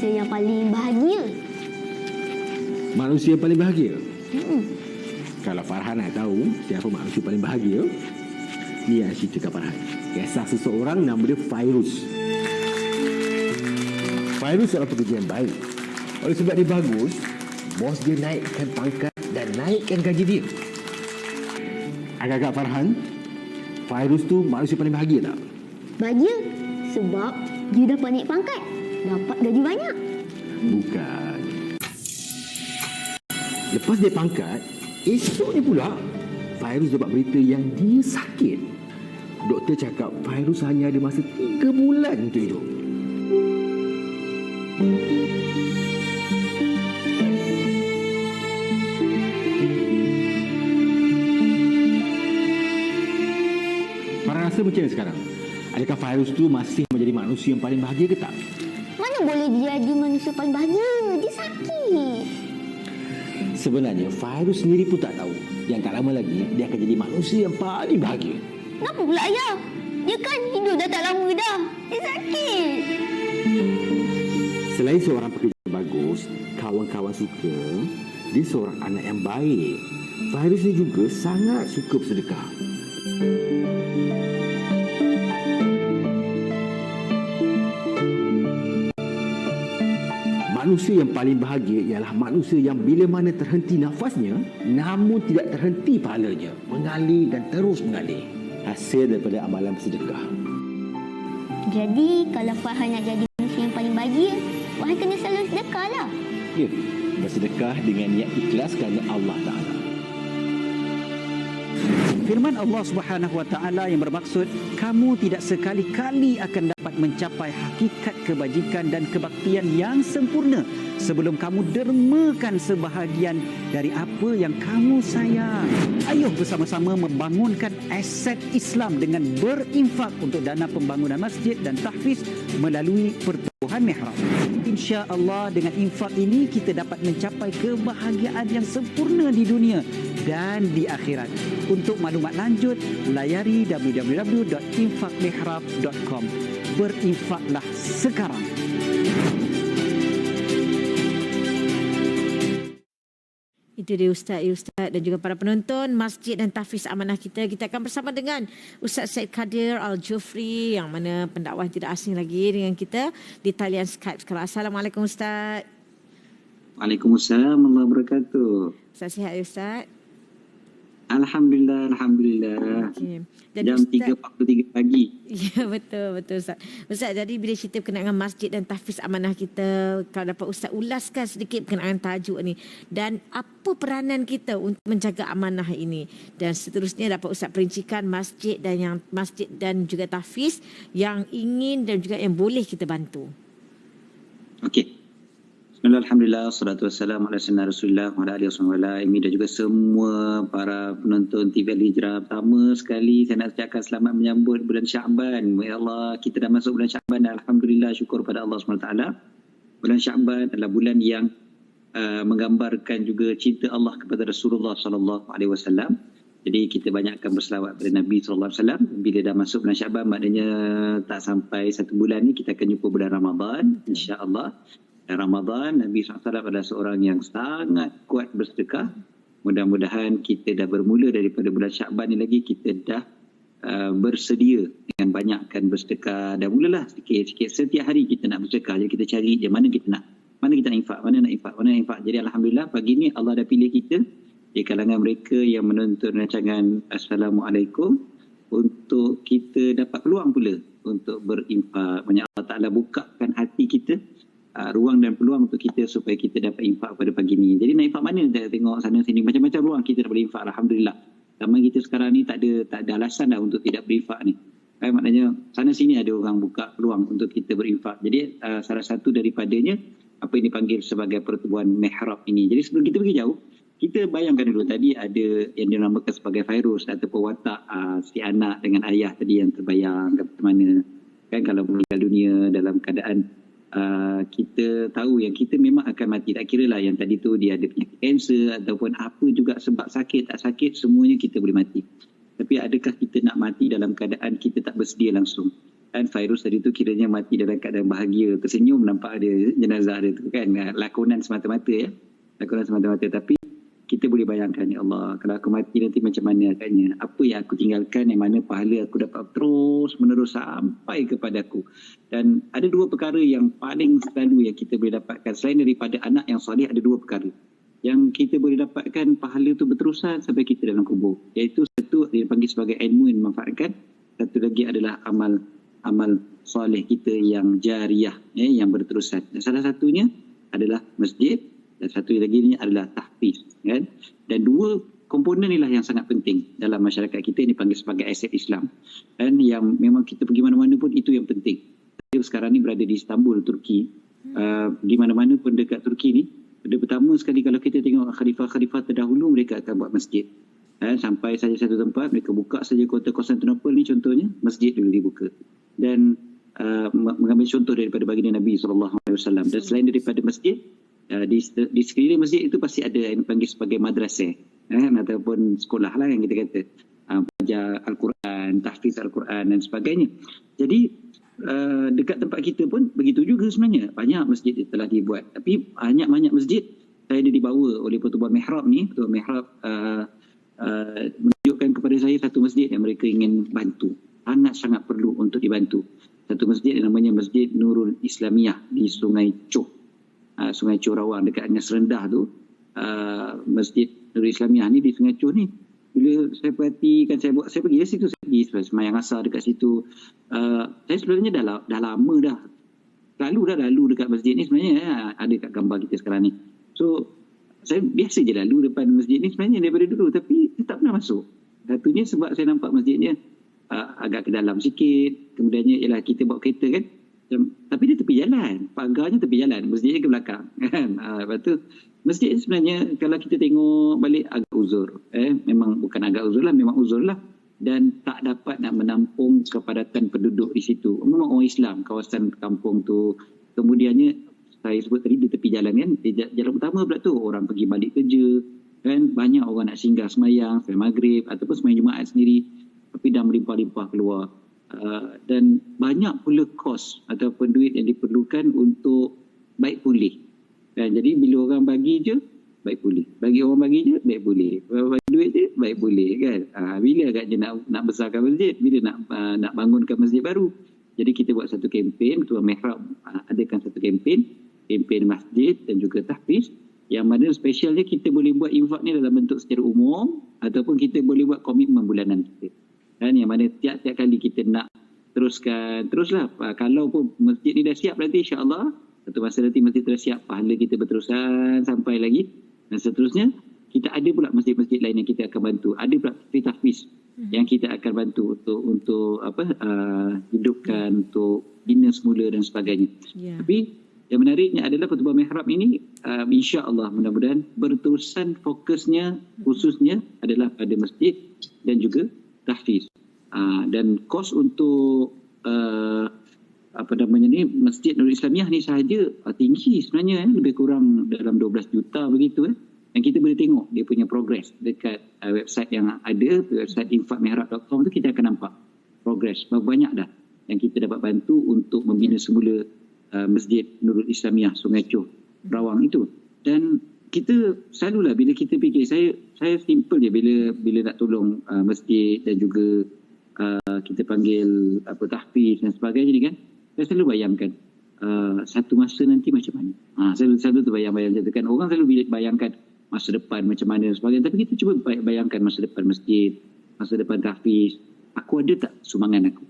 manusia yang paling bahagia. Manusia yang paling bahagia? Kalau Farhan nak tahu siapa manusia paling bahagia, ni yang cerita kat Farhan. Kisah seseorang nama dia Fairuz. Fairuz adalah pekerja yang baik. Oleh sebab dia bagus, bos dia naikkan pangkat dan naikkan gaji dia. Agak-agak Farhan, Fairuz tu manusia paling bahagia tak? Bahagia sebab dia dapat naik pangkat, dapat gaji banyak. Bukan. Lepas dia pangkat, esoknya pula Fairuz dapat berita yang dia sakit. Doktor cakap Fairuz hanya ada masa 3 bulan untuk hidup. Farhan rasa macam mana sekarang? Adakah Fairuz tu masih menjadi manusia yang paling bahagia ke tak? Mana boleh dia jadi manusia paling bahagia? Dia sakit. Sebenarnya Fairuz sendiri pun tak tahu yang tak lama lagi dia akan jadi manusia yang paling bahagia. Kenapa pula ayah? Dia kan hidup dah tak lama dah. Dia sakit. Selain seorang pekerja yang bagus, kawan-kawan suka, dia seorang anak yang baik. Fairuz ni juga sangat suka bersedekah. Manusia yang paling bahagia ialah manusia yang bila mana terhenti nafasnya, namun tidak terhenti pahalanya, mengalir dan terus mengalir. Hasil daripada amalan bersedekah. Jadi kalau Farhan nak jadi manusia yang paling bahagia, Farhan kena selalu sedekah lah. Ya, bersedekah dengan niat ikhlas kerana Allah Ta'ala. Firman Allah Subhanahu Wa Taala yang bermaksud, kamu tidak sekali-kali akan dapat mencapai hakikat kebajikan dan kebaktian yang sempurna sebelum kamu dermakan sebahagian dari apa yang kamu sayang. Ayuh bersama-sama membangunkan aset Islam dengan berinfak untuk dana pembangunan masjid dan tahfiz melalui Pertubuhan Mihrab. Insya-Allah dengan infak ini kita dapat mencapai kebahagiaan yang sempurna di dunia dan di akhirat. Untuk maklumat lanjut, layari www.infakmihrab.com. Berinfaklah sekarang. Itu dia Ustaz dan juga para penonton Masjid dan Tahfiz Amanah kita. Kita akan bersama dengan Ustaz Syed Qadir Al-Jufri yang mana pendakwah tidak asing lagi dengan kita di talian Skype sekarang. Assalamualaikum Ustaz. Waalaikumsalam warahmatullahi wabarakatuh. Ustaz sihat ya Ustaz? Alhamdulillah. Okay. Jam 3.43 pagi. Ya betul Ustaz. Ustaz, jadi bila cerita berkenaan dengan Masjid dan Tahfiz Amanah kita, kalau dapat Ustaz ulaskan sedikit berkenaan tajuk ni dan apa peranan kita untuk menjaga amanah ini, dan seterusnya dapat Ustaz perincikan masjid dan juga tahfiz yang ingin dan juga yang boleh kita bantu. Okey. Alhamdulillah, salatu wassalamu ala sayyidina Rasulullah wa ala alihi wasallam dan juga semua para penonton TV Al-Hijrah. Pertama sekali saya nak ucapkan selamat menyambut bulan Syaban. Ya Allah, kita dah masuk bulan Syaban dan alhamdulillah syukur pada Allah SWT. Bulan Syaban adalah bulan yang menggambarkan juga cinta Allah kepada Rasulullah SAW. Jadi kita banyakkan berselawat kepada Nabi SAW. Bila dah masuk bulan Syaban, maknanya tak sampai 1 bulan ni kita akan jumpa bulan Ramadan, insya-Allah. Dan Ramadan, Nabi SAW adalah seorang yang sangat kuat bersedekah. Mudah-mudahan kita dah bermula daripada bulan Syakban ni lagi, kita dah bersedia dengan banyakkan bersedekah. Dah mulalah sikit-sikit. Setiap hari kita nak bersedekah. Jadi kita cari je mana kita nak infak. Jadi Alhamdulillah pagi ni Allah dah pilih kita di kalangan mereka yang menonton rancangan Assalamualaikum untuk kita dapat peluang pula untuk berinfak. Banyak Allah Ta'ala bukakan hati kita, ruang dan peluang untuk kita supaya kita dapat infak pada pagi ni. Jadi nak infak mana? Kita tengok sana sini macam-macam ruang kita dah boleh infak. Alhamdulillah. Zaman kita sekarang ni tak ada alasan dah untuk tidak berinfak ni. Maknanya sana sini ada orang buka peluang untuk kita berinfak. Jadi salah satu daripadanya apa yang dipanggil sebagai Pertubuhan Mihrab ini. Jadi sebelum kita pergi jauh, kita bayangkan dulu tadi ada yang dinamakan sebagai Fairuz ataupun watak si anak dengan ayah tadi yang terbayang bagaimana kan kalau meninggal dunia dalam keadaan kita tahu yang kita memang akan mati. Tak kira lah yang tadi tu dia ada penyakit kanser ataupun apa juga sebab sakit tak sakit, semuanya kita boleh mati. Tapi adakah kita nak mati dalam keadaan kita tak bersedia langsung? Dan Fairuz tadi tu kiranya mati dalam keadaan bahagia, tersenyum, nampak ada jenazah dia tu kan. Lakonan semata-mata ya. Lakonan semata-mata. Tapi kita boleh bayangkan, ya Allah, kalau aku mati nanti macam mana agaknya. Apa yang aku tinggalkan, yang mana pahala aku dapat terus menerus sampai kepada aku. Dan ada dua perkara yang paling selalu yang kita boleh dapatkan. Selain daripada anak yang soleh, ada dua perkara yang kita boleh dapatkan pahala tu berterusan sampai kita dalam kubur. Iaitu satu dipanggil sebagai ilmu yang memanfaatkan. Satu lagi adalah amal soleh kita yang jariah, yang berterusan. Dan salah satunya adalah masjid dan satu lagi ni adalah tahfiz, kan? Dan dua komponen inilah yang sangat penting dalam masyarakat kita, ini dipanggil sebagai aset Islam. Dan yang memang kita pergi mana-mana pun itu yang penting. Saya sekarang ni berada di Istanbul, Turki. Di mana-mana pun dekat Turki ni, pada pertama sekali kalau kita tengok khalifah-khalifah terdahulu, mereka akan buat masjid. Sampai saja satu tempat, mereka buka saja kota Konstantinopel ni contohnya, masjid dulu dibuka. Dan mengambil contoh daripada baginda Nabi SAW. Dan selain daripada masjid, di sekeliling masjid itu pasti ada yang dipanggil sebagai madrasah, ataupun sekolah lah yang kita kata, belajar Al-Quran, tahfiz Al-Quran dan sebagainya. Jadi dekat tempat kita pun begitu juga sebenarnya. Banyak masjid telah dibuat, tapi banyak masjid saya dibawa oleh Pertubuhan Mihrab ni. Pertubuhan Mihrab menunjukkan kepada saya satu masjid yang mereka ingin bantu, sangat perlu untuk dibantu. Satu masjid yang namanya Masjid Nurul Islamiyah di Sungai Choh, Sungai Choh Rawang, dekat Angas Rendah tu. Masjid Nurul Islamiyah ni di Sungai Choh ni, bila saya perhatikan, saya pergi ke situ, saya pergi semayang asar dekat situ. Saya sebenarnya dah lama dah lalu dekat masjid ni sebenarnya, ada kat gambar kita sekarang ni. So saya biasa je lalu depan masjid ni sebenarnya daripada dulu, tapi saya tak pernah masuk. Satunya sebab saya nampak masjidnya agak ke dalam sikit. Kemudiannya ialah kita bawa kereta kan, tapi dia tepi jalan, pagarnya tepi jalan, masjidnya ke belakang kan. Lepas tu masjid sebenarnya kalau kita tengok balik agak uzur, memang bukan agak uzur lah, memang uzur lah. Dan tak dapat nak menampung kepadatan penduduk di situ. Memang orang Islam kawasan kampung tu. Kemudiannya saya sebut tadi di tepi jalan kan, di jalan utama pula tu orang pergi balik kerja kan, banyak orang nak singgah semayang maghrib ataupun semayang Jumaat sendiri, tapi dah melimpah-limpah keluar. Dan banyak pula kos ataupun duit yang diperlukan untuk baik pulih. Dan jadi bila orang bagi je, baik pulih. Bagi orang bagi je, baik pulih. Bagi duit je, baik pulih kan. Bila agaknya nak besarkan masjid, bila nak bangunkan masjid baru. Jadi kita buat satu kempen, Ketua Mihrab adakan satu kempen masjid dan juga tahfiz, yang mana spesialnya kita boleh buat infak ni dalam bentuk secara umum ataupun kita boleh buat komitmen bulanan kita. Dan yang mana tiap-tiap kali kita nak teruslah. Kalau pun masjid ni dah siap nanti insya-Allah, satu masa nanti masjid dah siap, pahala kita berterusan sampai lagi. Dan seterusnya kita ada pula masjid-masjid lain yang kita akan bantu. Ada pula tahfiz yang kita akan bantu untuk hidupkan, untuk bina semula dan sebagainya. Tapi yang menariknya adalah Pertubuhan Mihrab ini insya-Allah mudah-mudahan berterusan, fokusnya khususnya adalah pada masjid dan juga tahfiz. Dan kos untuk Masjid Nurul Islamiyah ni sahaja tinggi sebenarnya, lebih kurang dalam 12 juta begitu. Dan kita boleh tengok dia punya progres dekat website yang ada, website infakmihrab.com tu, kita akan nampak progres berapa banyak dah yang kita dapat bantu untuk membina semula Masjid Nurul Islamiyah Sungai Choh Rawang itu. Dan kita selalulah bila kita fikir, saya simple je bila nak tolong masjid dan juga kita panggil tahfiz dan sebagainya ni kan, saya selalu bayangkan satu masa nanti macam mana. Saya selalu terbayang-bayang macam tu kan. Orang selalu bayangkan masa depan macam mana dan sebagainya, tapi kita cuba bayangkan masa depan masjid, masa depan tahfiz. Aku ada tak sumbangan aku?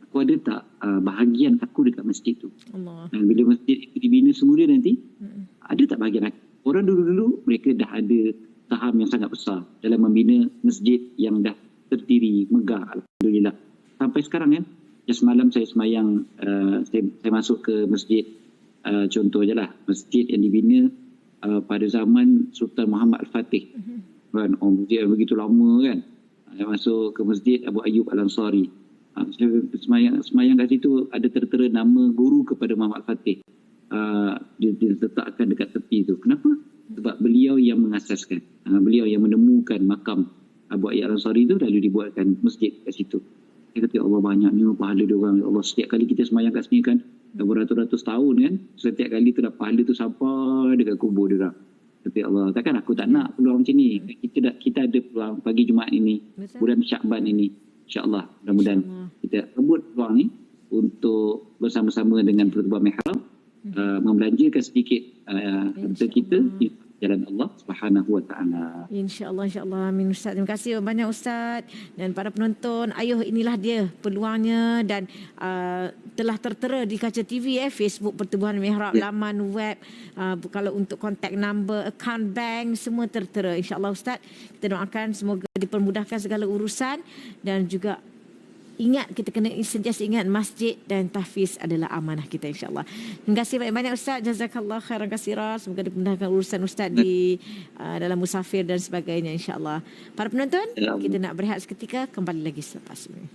Aku ada tak bahagian aku dekat masjid tu? Allah. Dan bila masjid itu dibina semula nanti, ada tak bahagian aku? Orang dulu-dulu mereka dah ada saham yang sangat besar dalam membina masjid yang dah terdiri, megah, alhamdulillah. Sampai sekarang kan, semalam saya semayang, saya masuk ke masjid, contoh je lah, masjid yang dibina pada zaman Sultan Muhammad Al-Fatih. Kan, masjid yang begitu lama kan. Saya masuk ke masjid Abu Ayyub Al-Ansari. Saya semayang kat situ, ada tertera nama guru kepada Muhammad Al-Fatih. Diletakkan dekat tepi tu. Kenapa? Sebab beliau yang mengasaskan, beliau yang menemukan makam Abu Ayyub Al-Ansari tu, lalu dibuatkan masjid kat situ. Dia kata, ya Allah banyaknya pahala dia orang. Ya Allah, setiap kali kita semayang kat sini kan, dah beratus-ratus tahun kan, setiap kali tu dah pahala tu sampai dekat kubur dia orang. Tapi Allah, takkan aku tak nak peluang macam ni. Kita ada peluang pagi Jumaat ini, Betul. bulan Syakban ini. InsyaAllah, mudah-mudahan kita rebut peluang ni untuk bersama-sama dengan Pertubuhan Mihrab membelanjakan sedikit harta kita di jalan Allah Subhanahu Wa Taala. InsyaAllah, insyaAllah. Amin Ustaz. Terima kasih banyak Ustaz. Dan para penonton, ayuh inilah dia peluangnya dan telah tertera di kaca TV, Facebook Pertubuhan Mihrab, laman web, kalau untuk contact number, account bank, semua tertera. InsyaAllah Ustaz, kita doakan semoga dipermudahkan segala urusan dan juga ingat, kita kena sentiasa ingat masjid dan tahfiz adalah amanah kita, insyaAllah. Terima kasih banyak-banyak Ustaz. Jazakallah khairan katsira. Semoga dipermudahkan urusan Ustaz di dalam musafir dan sebagainya, insyaAllah. Para penonton, kita nak berehat seketika, kembali lagi selepas ini.